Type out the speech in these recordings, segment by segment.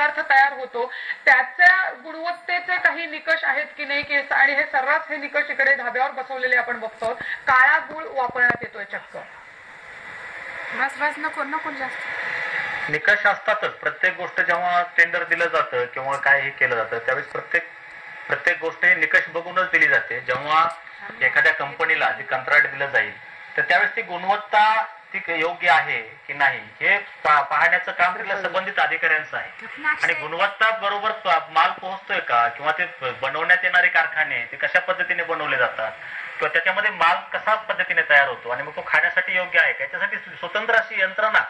पदार्थ तयार होतो त्याच्या गुणवत्तेचे काही निकष आहेत की नाही की आणि हे सर्रास हे निकष इकडे धाब्यावर बसवलेले आपण बघतो. काळा गुळ वापरण्यात येतोय चक्क. बस नको नको जास्त निकष असतातच. प्रत्येक गोष्ट जेव्हा टेंडर दिलं जातं किंवा काय हे केलं जातं त्यावेळेस प्रत्येक गोष्ट हे निकष बघूनच दिली जाते. जेव्हा एखाद्या कंपनीला जे कंत्राट दिलं जाईल तर त्यावेळेस ती गुणवत्ता ती योग्य आहे की नाही हे पाहण्याचं काम तिथल्या संबंधित अधिकाऱ्यांचं आहे. आणि गुणवत्ता बरोबर माल पोहोचतोय का किंवा ते बनवण्यात येणारे कारखाने ते कशा पद्धतीने बनवले जातात किंवा त्याच्यामध्ये माल कशा पद्धतीने तयार होतो आणि मग तो खाण्यासाठी योग्य आहे का याच्यासाठी स्वतंत्र अशी यंत्रणा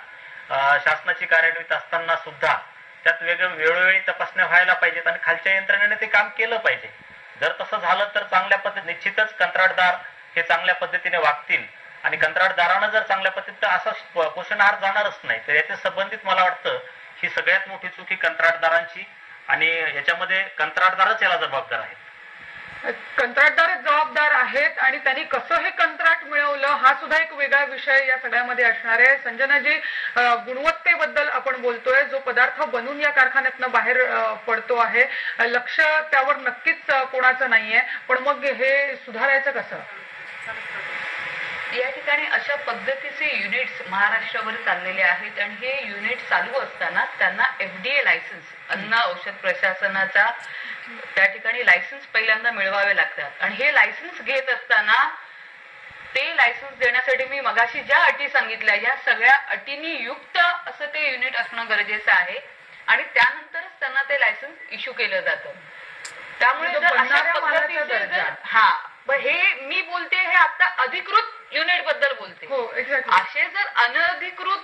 शासनाची कार्यान्वित असताना सुद्धा त्यात वेळोवेळी तपासण्या व्हायला पाहिजेत आणि खालच्या यंत्रणेने ते काम केलं पाहिजे. जर तसं झालं तर चांगल्या पद्धतीने निश्चितच कंत्राटदार हे चांगल्या पद्धतीने वागतील आणि कंत्राटदारानं जर चांगल्या पद्धतीने असा पोषण आहार जाणारच नाही. तर याच्या संबंधित मला वाटतं ही सगळ्यात मोठी चूक ही कंत्राटदारांची आणि याच्यामध्ये कंत्राटदारच याला जबाबदार आहेत. कंत्राटदार जबाबदार आहेत आणि त्यांनी कसं हे कंत्राट मिळवलं हा सुद्धा एक वेगळा विषय या सगळ्यामध्ये असणार आहे. संजनाजी, गुणवत्तेबद्दल आपण बोलतोय, जो पदार्थ बनून या कारखान्यातनं बाहेर पडतो आहे लक्ष त्यावर नक्कीच कोणाचं नाहीये, पण मग हे सुधारायचं कसं? या ठिकाणी अशा पद्धतीचे युनिट्स महाराष्ट्रावर चाललेले आहेत आणि हे युनिट चालू असताना त्यांना FDA लायसन्स अन्न औषध प्रशासनाचा त्या ठिकाणी लायसन्स पहिल्यांदा मिळवावे लागतात आणि हे लायसन्स घेत असताना ते लायसन्स देण्यासाठी मी मगाशी ज्या अटी सांगितल्या या सगळ्या अटींनी युक्त असं ते युनिट असणं गरजेचं आहे आणि त्यानंतरच त्यांना ते लायसन्स इश्यू केलं जातं. त्यामुळे जर अशा पद्धतीचे हे मी बोलते हे आता अधिकृत युनिट बद्दल बोलते. असे जर अनधिकृत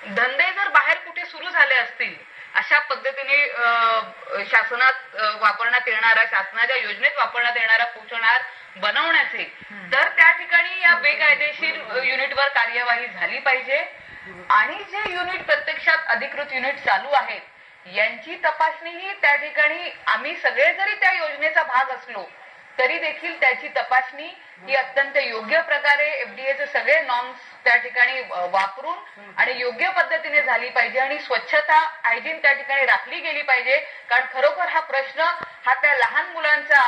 धंदे जर बाहेर कुठे सुरू झाले असतील अशा पद्धतीने शासनात वापरण्यात येणारा शासनाच्या योजनेत वापरण्यात येणारा पोषण आहार बनवण्याचे तर त्या ठिकाणी या बेकायदेशीर युनिटवर कार्यवाही झाली पाहिजे आणि जे युनिट प्रत्यक्षात अधिकृत युनिट चालू आहेत यांची तपासणी ही त्या ठिकाणी आम्ही सगळे जरी त्या योजनेचा भाग असलो तरी देखील त्याची तपासणी ही अत्यंत योग्य प्रकारे FDAचे सगळे नॉर्म्स त्या ठिकाणी वापरून आणि योग्य पद्धतीने झाली पाहिजे आणि स्वच्छता हायजीन त्या ठिकाणी राखली गेली पाहिजे. कारण खरोखर हा प्रश्न हा त्या लहान मुलांचा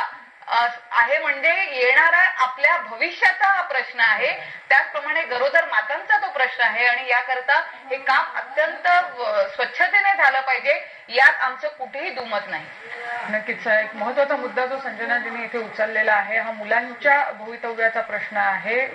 आहे म्हणजे येणारा आपल्या भविष्याचा हा प्रश्न आहे. त्याचप्रमाणे गरोदर मातांचा तो प्रश्न आहे आणि याकरता हे काम अत्यंत स्वच्छतेने झालं पाहिजे यात आमचं कुठेही दुमत नाही. नक्कीच एक महत्वाचा मुद्दा जो संजनाजींनी इथे उचललेला आहे हा मुलांच्या भवितव्याचा प्रश्न आहे.